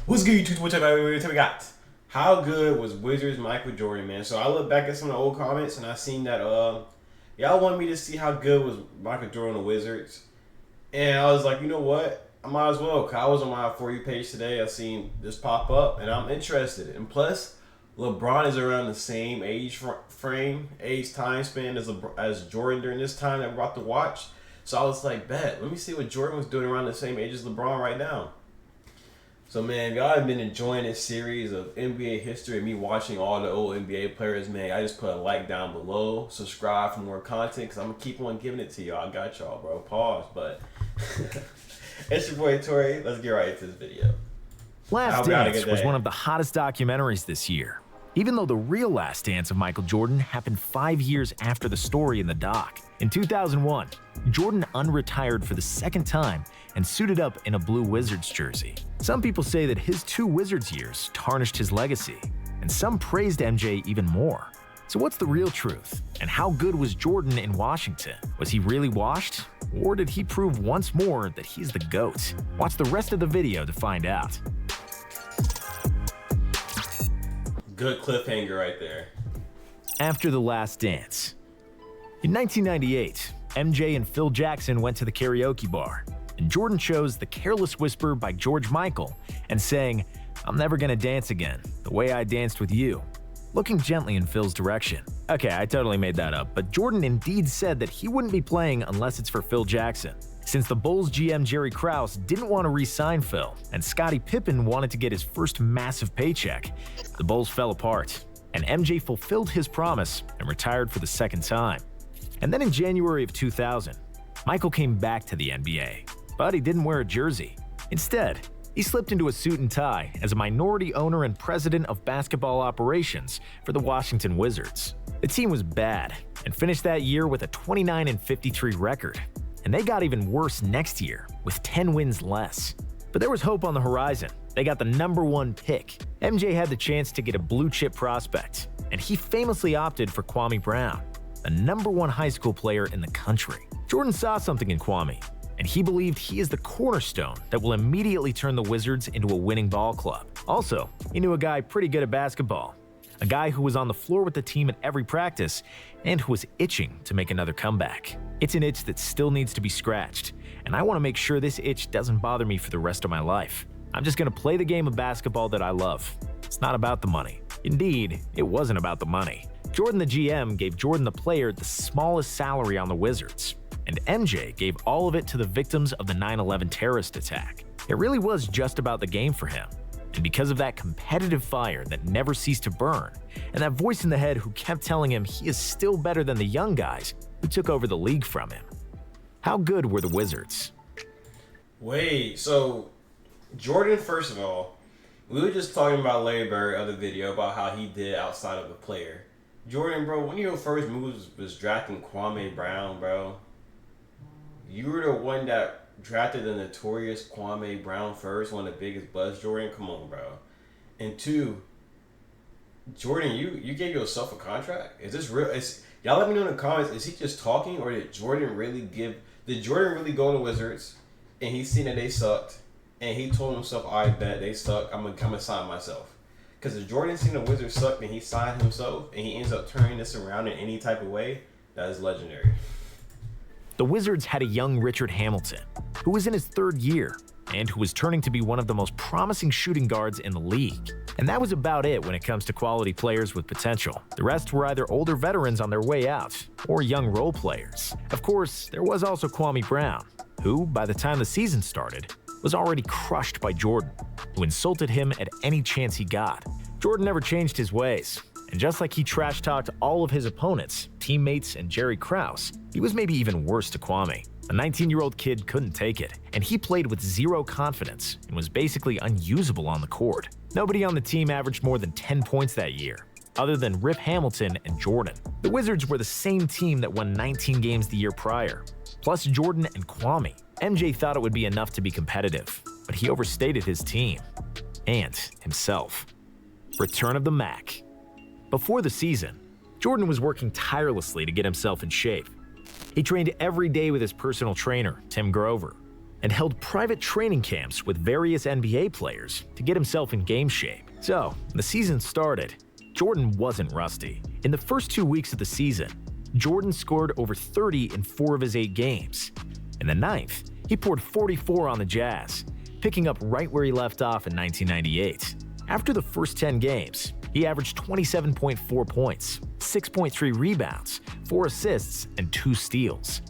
What's good, YouTube? What we got? How good was Wizards Michael Jordan, man? So I look back at some of the old comments and I seen that y'all want me to see how good was Michael Jordan on the Wizards, and I was like, you know what? I might as well. Cause I was on my For You page today. I seen this pop up, and I'm interested. And plus, LeBron is around the same age time span as Jordan during this time that we're about to watch. So I was like, bet. Let me see what Jordan was doing around the same age as LeBron right now. So, man, y'all have been enjoying this series of NBA history and me watching all the old NBA players, man. I just put a like down below. Subscribe for more content because I'm going to keep on giving it to y'all. I got y'all, bro. Pause, but it's your boy, Tori. Let's get right into this video. Last Dance was one of the hottest documentaries this year, even though the real last dance of Michael Jordan happened 5 years after the story in the doc. In 2001, Jordan unretired for the second time and suited up in a blue Wizards jersey. Some people say that his 2 Wizards years tarnished his legacy, and some praised MJ even more. So what's the real truth? And how good was Jordan in Washington? Was he really washed? Or did he prove once more that he's the GOAT? Watch the rest of the video to find out. Good cliffhanger right there. After the last dance. In 1998, MJ and Phil Jackson went to the karaoke bar, and Jordan chose The Careless Whisper by George Michael and sang, "I'm never gonna dance again, the way I danced with you," looking gently in Phil's direction. Okay, I totally made that up, but Jordan indeed said that he wouldn't be playing unless it's for Phil Jackson, since the Bulls GM Jerry Krause didn't want to re-sign Phil, and Scottie Pippen wanted to get his first massive paycheck. The Bulls fell apart, and MJ fulfilled his promise and retired for the second time. And then in January of 2000, Michael came back to the NBA, but he didn't wear a jersey. Instead, he slipped into a suit and tie as a minority owner and president of basketball operations for the Washington Wizards. The team was bad and finished that year with a 29-53 record, and they got even worse next year with 10 wins less. But there was hope on the horizon. They got the #1 pick. MJ had the chance to get a blue-chip prospect, and he famously opted for Kwame Brown, the #1 high school player in the country. Jordan saw something in Kwame, and he believed he is the cornerstone that will immediately turn the Wizards into a winning ball club. Also, he knew a guy pretty good at basketball, a guy who was on the floor with the team at every practice and who was itching to make another comeback. It's an itch that still needs to be scratched, and I want to make sure this itch doesn't bother me for the rest of my life. I'm just going to play the game of basketball that I love. It's not about the money. Indeed, it wasn't about the money. Jordan the GM gave Jordan the player the smallest salary on the Wizards, and MJ gave all of it to the victims of the 9/11 terrorist attack. It really was just about the game for him, and because of that competitive fire that never ceased to burn, and that voice in the head who kept telling him he is still better than the young guys who took over the league from him. How good were the Wizards? Wait, so Jordan, first of all, we were just talking about Larry Bird other video about how he did outside of the player. Jordan, bro, one of your first moves was drafting Kwame Brown, bro. You were the one that drafted the notorious Kwame Brown first, one of the biggest buzz. Jordan, come on, bro. And 2, Jordan, you gave yourself a contract? Is this real? Y'all let me know in the comments, is he just talking, or did Jordan really go to the Wizards and he seen that they sucked and he told himself, I bet they suck, I'm gonna sign myself? Because if Jordan seen the Wizards suck and he signed himself and he ends up turning this around in any type of way, that is legendary. The Wizards had a young Richard Hamilton, who was in his 3rd year and who was turning to be one of the most promising shooting guards in the league. And that was about it when it comes to quality players with potential. The rest were either older veterans on their way out or young role players. Of course, there was also Kwame Brown, who, by the time the season started, was already crushed by Jordan, who insulted him at any chance he got. Jordan never changed his ways, and just like he trash-talked all of his opponents, teammates, and Jerry Krause, he was maybe even worse to Kwame. A 19-year-old kid couldn't take it, and he played with zero confidence and was basically unusable on the court. Nobody on the team averaged more than 10 points that year, other than Rip Hamilton and Jordan. The Wizards were the same team that won 19 games the year prior, plus Jordan and Kwame. MJ thought it would be enough to be competitive, but he overstated his team and himself. Return of the Mac. Before the season, Jordan was working tirelessly to get himself in shape. He trained every day with his personal trainer, Tim Grover, and held private training camps with various NBA players to get himself in game shape. So, when the season started, Jordan wasn't rusty. In the first 2 weeks of the season, Jordan scored over 30 in 4 of his 8 games. In the 9th, he poured 44 on the Jazz, picking up right where he left off in 1998. After the first 10 games, he averaged 27.4 points, 6.3 rebounds, 4 assists, and 2 steals.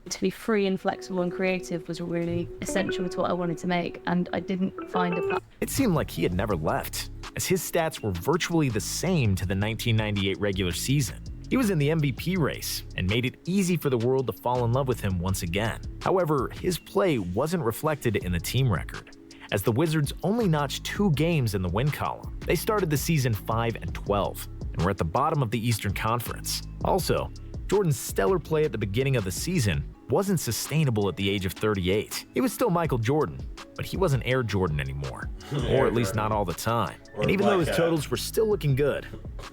To be free and flexible and creative was really essential to what I wanted to make, and I didn't find a path. It seemed like he had never left, as his stats were virtually the same to the 1998 regular season. He was in the MVP race and made it easy for the world to fall in love with him once again. However, his play wasn't reflected in the team record, as the Wizards only notched 2 games in the win column. They started the season 5-12 and were at the bottom of the Eastern Conference. Also, Jordan's stellar play at the beginning of the season wasn't sustainable at the age of 38. He was still Michael Jordan, but he wasn't Air Jordan anymore, or at least not all the time. And even though his totals were still looking good,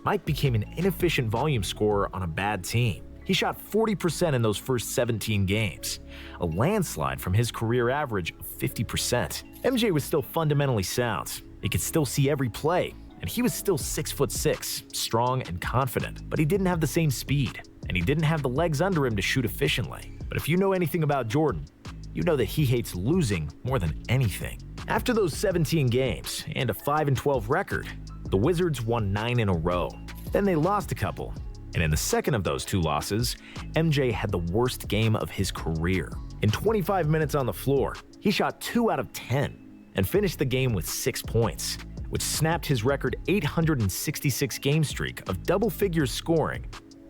Mike became an inefficient volume scorer on a bad team. He shot 40% in those first 17 games, a landslide from his career average of 50%. MJ was still fundamentally sound. He could still see every play, and he was still 6'6", strong and confident, but he didn't have the same speed, and he didn't have the legs under him to shoot efficiently. But if you know anything about Jordan, you know that he hates losing more than anything. After those 17 games and a 5-12 record, the Wizards won 9 in a row. Then they lost a couple, and in the second of those 2 losses, MJ had the worst game of his career. In 25 minutes on the floor, he shot 2 out of 10 and finished the game with 6 points, which snapped his record 866 game streak of double figures scoring,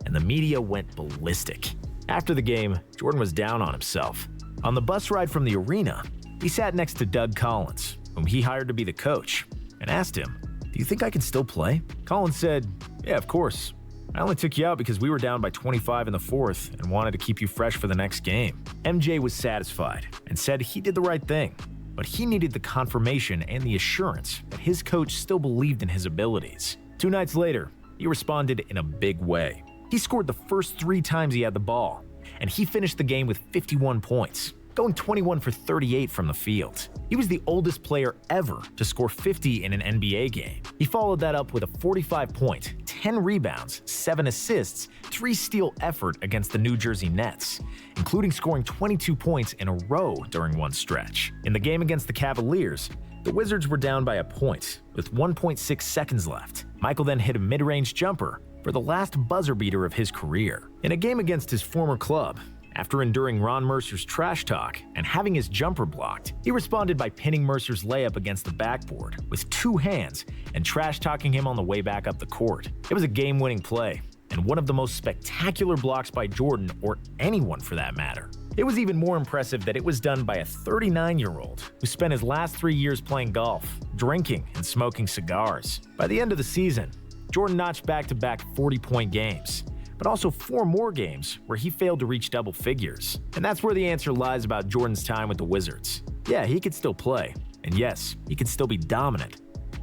and the media went ballistic. After the game, Jordan was down on himself. On the bus ride from the arena, he sat next to Doug Collins, whom he hired to be the coach, and asked him, "Do you think I can still play?" Collins said, "Yeah, of course. I only took you out because we were down by 25 in the 4th and wanted to keep you fresh for the next game." MJ was satisfied and said he did the right thing, but he needed the confirmation and the assurance that his coach still believed in his abilities. 2 nights later, he responded in a big way. He scored the first 3 times he had the ball, and he finished the game with 51 points, going 21 for 38 from the field. He was the oldest player ever to score 50 in an NBA game. He followed that up with a 45-point, 10 rebounds, 7 assists, 3 steal effort against the New Jersey Nets, including scoring 22 points in a row during one stretch. In the game against the Cavaliers, the Wizards were down by a point with 1.6 seconds left. Michael then hit a mid-range jumper for the last buzzer beater of his career. In a game against his former club, after enduring Ron Mercer's trash talk and having his jumper blocked, he responded by pinning Mercer's layup against the backboard with 2 hands and trash-talking him on the way back up the court. It was a game-winning play, and one of the most spectacular blocks by Jordan, or anyone for that matter. It was even more impressive that it was done by a 39-year-old who spent his last 3 years playing golf, drinking, and smoking cigars. By the end of the season, Jordan notched back-to-back 40-point games, but also 4 more games where he failed to reach double figures. And that's where the answer lies about Jordan's time with the Wizards. Yeah, he could still play, and yes, he could still be dominant,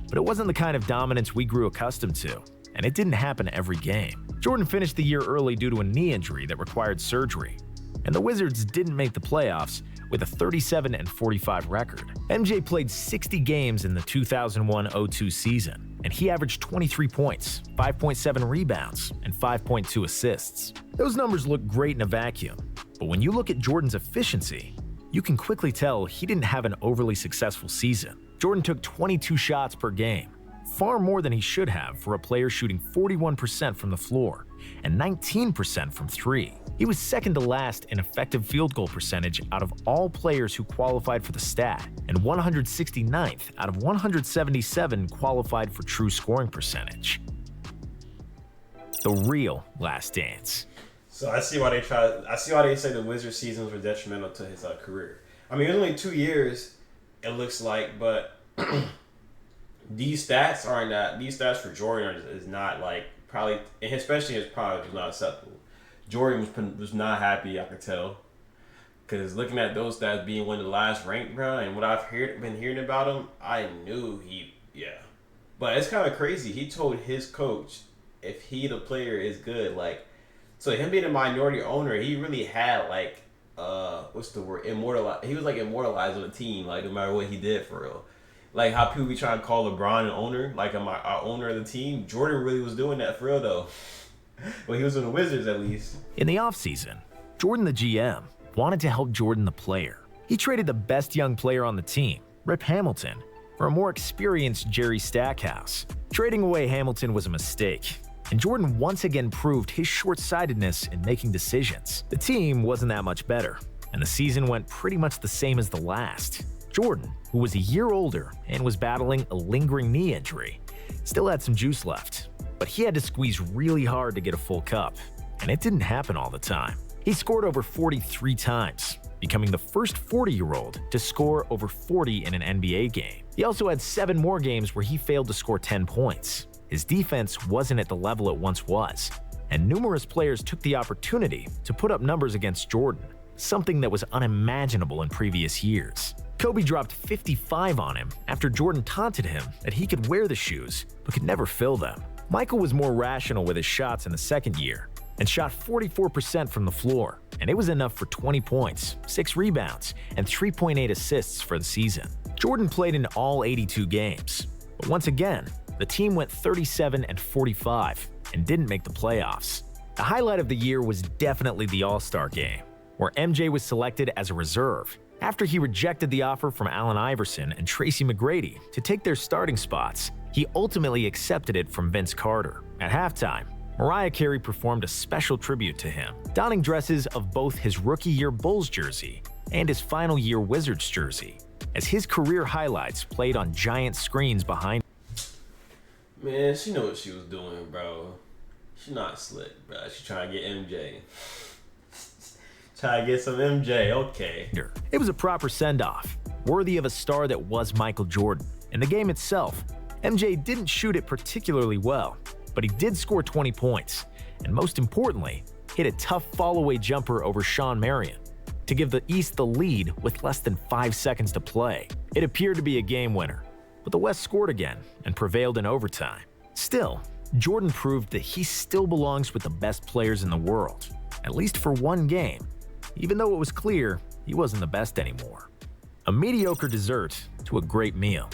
but it wasn't the kind of dominance we grew accustomed to, and it didn't happen every game. Jordan finished the year early due to a knee injury that required surgery, and the Wizards didn't make the playoffs with a 37-45 record. MJ played 60 games in the 2001-02 season, and he averaged 23 points, 5.7 rebounds, and 5.2 assists. Those numbers look great in a vacuum, but when you look at Jordan's efficiency, you can quickly tell he didn't have an overly successful season. Jordan took 22 shots per game, far more than he should have for a player shooting 41% from the floor and 19% from 3. He was second to last in effective field goal percentage out of all players who qualified for the stat, and 169th out of 177 qualified for true scoring percentage. The real last dance. So I see why they say the Wizards seasons were detrimental to his career. I mean, it was only 2 years, it looks like, but these stats for Jordan is not like probably, and especially his product was not acceptable. Jordan was not happy, I could tell, because looking at those stats being one of the last ranked, bro, and what I've been hearing about him, I knew But it's kind of crazy. He told his coach if the player is good, like, so him being a minority owner, he really had like what's the word? Immortalized. He was like immortalized on the team, like no matter what he did for real. Like how people be trying to call LeBron an owner, like our owner of the team. Jordan really was doing that for real though. Well, he was in the Wizards at least. In the offseason, Jordan the GM wanted to help Jordan the player. He traded the best young player on the team, Rip Hamilton, for a more experienced Jerry Stackhouse. Trading away Hamilton was a mistake, and Jordan once again proved his short-sightedness in making decisions. The team wasn't that much better, and the season went pretty much the same as the last. Jordan, who was a year older and was battling a lingering knee injury, still had some juice left, but he had to squeeze really hard to get a full cup, and it didn't happen all the time. He scored over 43 times, becoming the first 40-year-old to score over 40 in an NBA game. He also had 7 more games where he failed to score 10 points. His defense wasn't at the level it once was, and numerous players took the opportunity to put up numbers against Jordan, something that was unimaginable in previous years. Kobe dropped 55 on him after Jordan taunted him that he could wear the shoes but could never fill them. Michael was more rational with his shots in the second year and shot 44% from the floor, and it was enough for 20 points, 6 rebounds, and 3.8 assists for the season. Jordan played in all 82 games, but once again, the team went 37-45 and didn't make the playoffs. The highlight of the year was definitely the All-Star game, where MJ was selected as a reserve after he rejected the offer from Allen Iverson and Tracy McGrady to take their starting spots. He ultimately accepted it from Vince Carter. At halftime, Mariah Carey performed a special tribute to him, donning dresses of both his rookie year Bulls jersey and his final year Wizards jersey, as his career highlights played on giant screens behind. Man, she knew what she was doing, bro. She not slick, bro. She trying to get MJ. Try to get some MJ, okay. It was a proper send-off, worthy of a star that was Michael Jordan. In the game itself, MJ didn't shoot it particularly well, but he did score 20 points, and most importantly, hit a tough fall-away jumper over Shawn Marion to give the East the lead with less than 5 seconds to play. It appeared to be a game winner, but the West scored again and prevailed in overtime. Still, Jordan proved that he still belongs with the best players in the world, at least for one game, even though it was clear he wasn't the best anymore. A mediocre dessert to a great meal.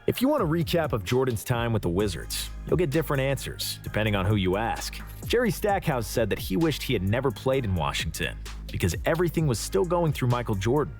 If you want a recap of Jordan's time with the Wizards, you'll get different answers depending on who you ask. Jerry Stackhouse said that he wished he had never played in Washington because everything was still going through Michael Jordan,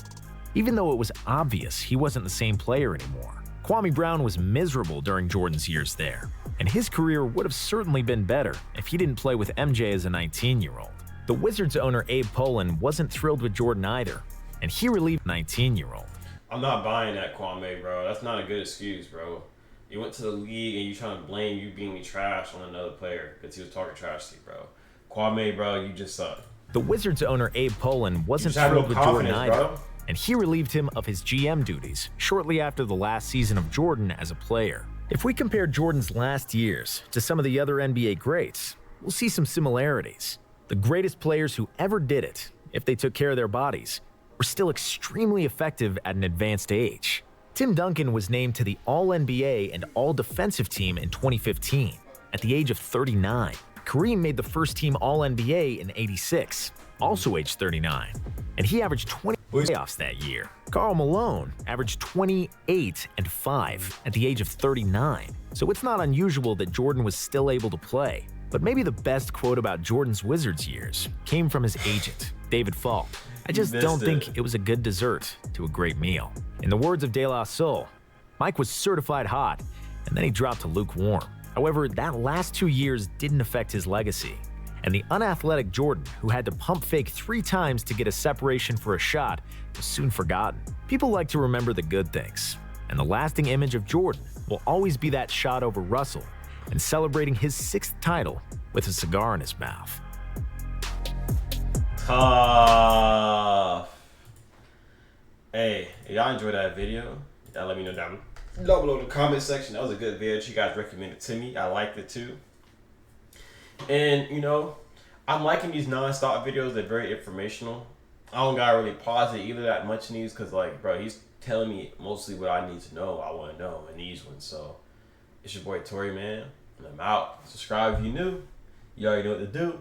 even though it was obvious he wasn't the same player anymore. Kwame Brown was miserable during Jordan's years there, and his career would have certainly been better if he didn't play with MJ as a 19-year-old. The Wizards owner Abe Pollin wasn't thrilled with Jordan either, and he relieved 19-year-old. I'm not buying that, Kwame, bro. That's not a good excuse, bro. You went to the league and you trying to blame you being trash on another player because he was talking trash to you, bro. Kwame, bro, you just suck. The Wizards owner Abe Pollin wasn't thrilled with Jordan either, bro, and he relieved him of his GM duties shortly after the last season of Jordan as a player. If we compare Jordan's last years to some of the other NBA greats, we'll see some similarities. The greatest players who ever did it, if they took care of their bodies, were still extremely effective at an advanced age. Tim Duncan was named to the All-NBA and All-Defensive team in 2015 at the age of 39. Kareem made the first team All-NBA in '86, also aged 39, and he averaged 20 playoffs that year. Karl Malone averaged 28 and 5 at the age of 39, so it's not unusual that Jordan was still able to play. But maybe the best quote about Jordan's Wizards years came from his agent, David Falk. I just don't think it was a good dessert to a great meal. In the words of De La Soul, Mike was certified hot, and then he dropped to lukewarm. However, that last 2 years didn't affect his legacy, and the unathletic Jordan, who had to pump fake 3 times to get a separation for a shot, was soon forgotten. People like to remember the good things, and the lasting image of Jordan will always be that shot over Russell and celebrating his 6th title with a cigar in his mouth. Tough. Hey, if y'all enjoyed that video, y'all let me know down below in the comment section. That was a good video. You guys recommended to me. I liked it too. And, you know, I'm liking these non-stop videos. They're very informational. I don't gotta really pause it either that much in these because, like, bro, he's telling me mostly what I need to know, I want to know in these ones. So, it's your boy Tori, man, and I'm out. Subscribe if you're new. You already know what to do.